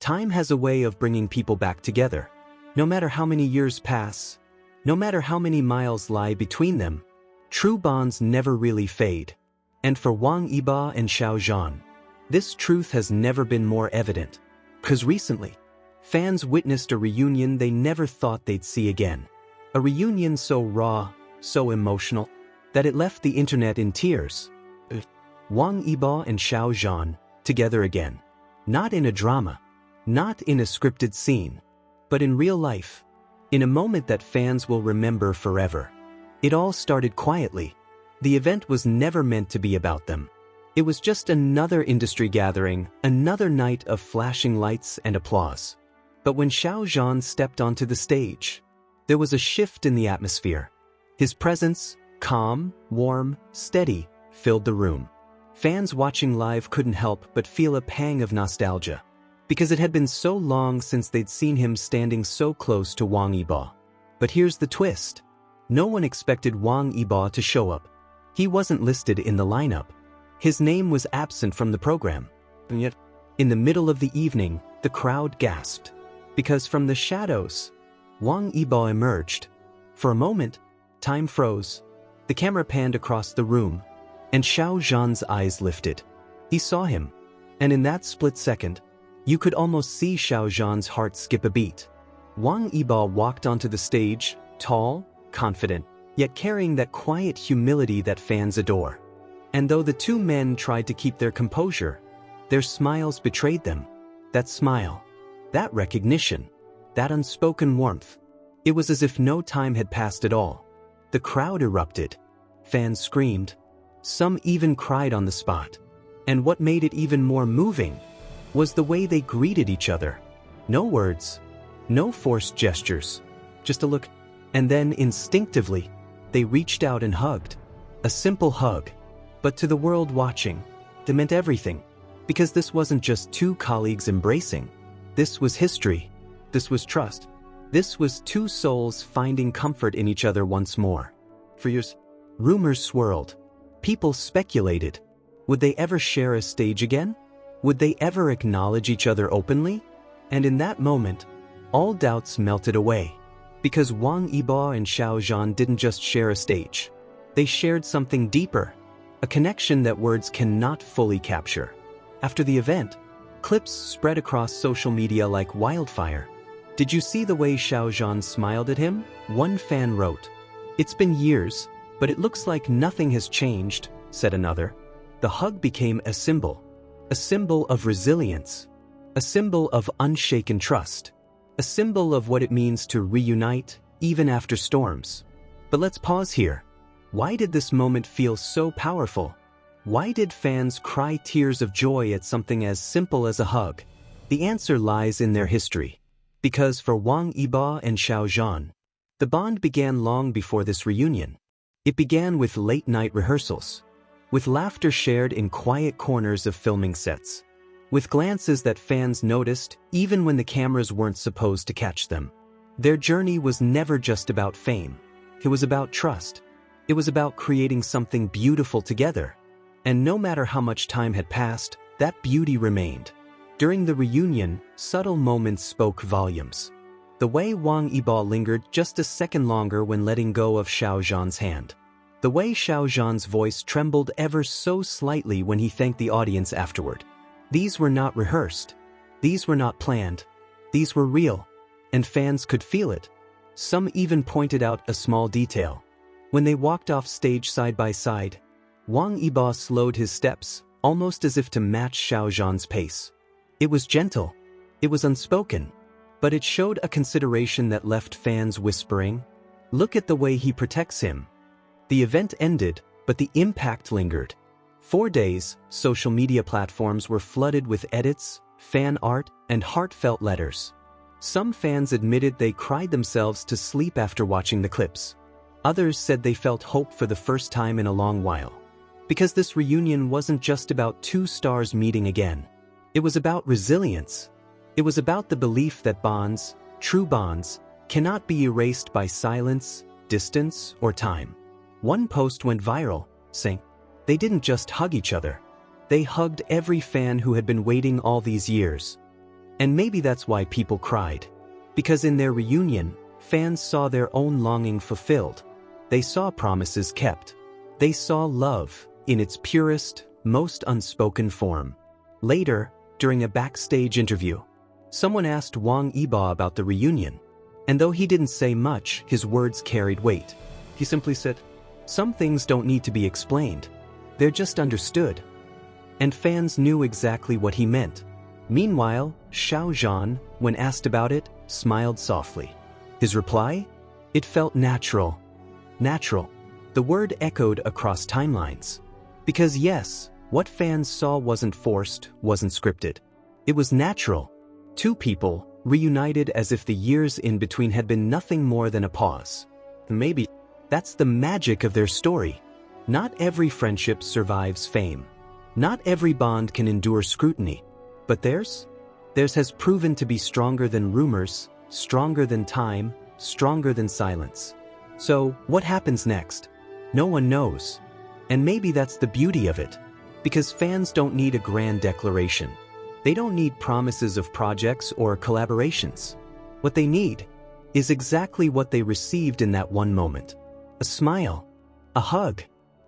Time has a way of bringing people back together. No matter how many years pass, no matter how many miles lie between them, true bonds never really fade. And for Wang Yibo and Xiao Zhan, this truth has never been more evident. Because recently, fans witnessed a reunion they never thought they'd see again. A reunion so raw, so emotional, that it left the internet in tears. Wang Yibo and Xiao Zhan, together again. Not in a drama, not in a scripted scene, but in real life, in a moment that fans will remember forever. It all started quietly. The event was never meant to be about them. It was just another industry gathering, another night of flashing lights and applause. But when Xiao Zhan stepped onto the stage, there was a shift in the atmosphere. His presence, calm, warm, steady, filled the room. Fans watching live couldn't help but feel a pang of nostalgia, because it had been so long since they'd seen him standing so close to Wang Yibo. But here's the twist. No one expected Wang Yibo to show up. He wasn't listed in the lineup. His name was absent from the program. And yet, in the middle of the evening, the crowd gasped. Because from the shadows, Wang Yibo emerged. For a moment, time froze. The camera panned across the room, and Xiao Zhan's eyes lifted. He saw him, and in that split second, you could almost see Xiao Zhan's heart skip a beat. Wang Yibo walked onto the stage, tall, confident, yet carrying that quiet humility that fans adore. And though the two men tried to keep their composure, their smiles betrayed them. That smile, that recognition, that unspoken warmth. It was as if no time had passed at all. The crowd erupted. Fans screamed. Some even cried on the spot. And what made it even more moving was the way they greeted each other. No words, no forced gestures, just a look. And then instinctively, they reached out and hugged. A simple hug. But to the world watching, it meant everything. Because this wasn't just two colleagues embracing. This was history. This was trust. This was two souls finding comfort in each other once more. For years, rumors swirled. People speculated. Would they ever share a stage again? Would they ever acknowledge each other openly? And in that moment, all doubts melted away. Because Wang Yibo and Xiao Zhan didn't just share a stage. They shared something deeper. A connection that words cannot fully capture. After the event, clips spread across social media like wildfire. Did you see the way Xiao Zhan smiled at him? One fan wrote, "It's been years, but it looks like nothing has changed," said another. The hug became a symbol of resilience, a symbol of unshaken trust, a symbol of what it means to reunite even after storms. But let's pause here. Why did this moment feel so powerful? Why did fans cry tears of joy at something as simple as a hug? The answer lies in their history. Because for Wang Yibo and Xiao Zhan, the bond began long before this reunion. It began with late-night rehearsals, with laughter shared in quiet corners of filming sets, with glances that fans noticed even when the cameras weren't supposed to catch them. Their journey was never just about fame. It was about trust. It was about creating something beautiful together. And no matter how much time had passed, that beauty remained. During the reunion, subtle moments spoke volumes. The way Wang Yibo lingered just a second longer when letting go of Xiao Zhan's hand. The way Xiao Zhan's voice trembled ever so slightly when he thanked the audience afterward. These were not rehearsed. These were not planned. These were real. And fans could feel it. Some even pointed out a small detail. When they walked off stage side by side, Wang Yibo slowed his steps, almost as if to match Xiao Zhan's pace. It was gentle. It was unspoken. But it showed a consideration that left fans whispering, "Look at the way he protects him." The event ended, but the impact lingered. 4 days, social media platforms were flooded with edits, fan art, and heartfelt letters. Some fans admitted they cried themselves to sleep after watching the clips. Others said they felt hope for the first time in a long while. Because this reunion wasn't just about two stars meeting again. It was about resilience. It was about the belief that bonds, true bonds, cannot be erased by silence, distance, or time. One post went viral, saying, "They didn't just hug each other. They hugged every fan who had been waiting all these years." And maybe that's why people cried. Because in their reunion, fans saw their own longing fulfilled. They saw promises kept. They saw love in its purest, most unspoken form. Later, during a backstage interview, someone asked Wang Yibo about the reunion. And though he didn't say much, his words carried weight. He simply said, "Some things don't need to be explained. They're just understood." And fans knew exactly what he meant. Meanwhile, Xiao Zhan, when asked about it, smiled softly. His reply? It felt natural. Natural. The word echoed across timelines. Because yes, what fans saw wasn't forced, wasn't scripted. It was natural. Two people, reunited as if the years in between had been nothing more than a pause. Maybe that's the magic of their story. Not every friendship survives fame. Not every bond can endure scrutiny. But theirs has proven to be stronger than rumors, stronger than time, stronger than silence. So, what happens next? No one knows. And maybe that's the beauty of it. Because fans don't need a grand declaration. They don't need promises of projects or collaborations. What they need is exactly what they received in that one moment. A smile, a hug,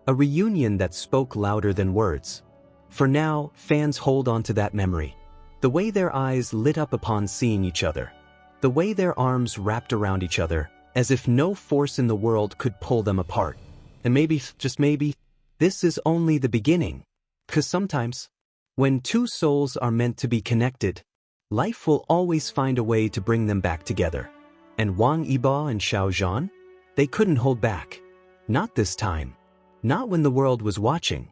a reunion that spoke louder than words. For now, fans hold on to that memory. The way their eyes lit up upon seeing each other. The way their arms wrapped around each other, as if no force in the world could pull them apart. And maybe, just maybe, this is only the beginning. 'Cause sometimes, when two souls are meant to be connected, life will always find a way to bring them back together. And Wang Yibo and Xiao Zhan? They couldn't hold back. Not this time. Not when the world was watching.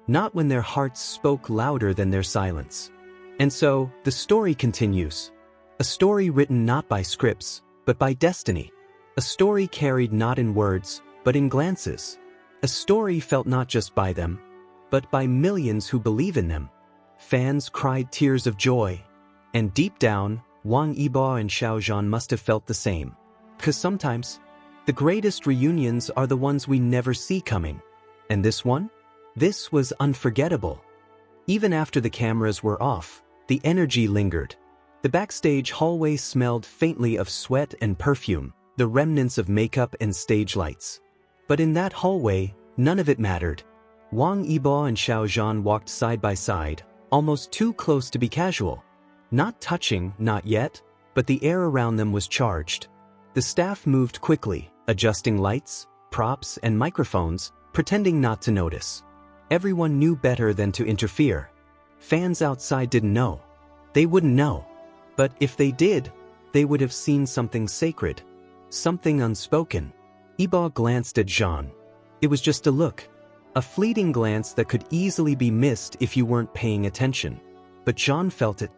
Not when their hearts spoke louder than their silence. And so, the story continues. A story written not by scripts, but by destiny. A story carried not in words, but in glances. A story felt not just by them, but by millions who believe in them. Fans cried tears of joy. And deep down, Wang Yibo and Xiao Zhan must have felt the same. 'Cause sometimes, the greatest reunions are the ones we never see coming. And this one? This was unforgettable. Even after the cameras were off, the energy lingered. The backstage hallway smelled faintly of sweat and perfume, the remnants of makeup and stage lights. But in that hallway, none of it mattered. Wang Yibo and Xiao Zhan walked side by side, almost too close to be casual. Not touching, not yet, but the air around them was charged. The staff moved quickly, adjusting lights, props, and microphones, pretending not to notice. Everyone knew better than to interfere. Fans outside didn't know. They wouldn't know. But if they did, they would have seen something sacred. Something unspoken. Yibo glanced at Zhan. It was just a look. A fleeting glance that could easily be missed if you weren't paying attention. But Zhan felt it.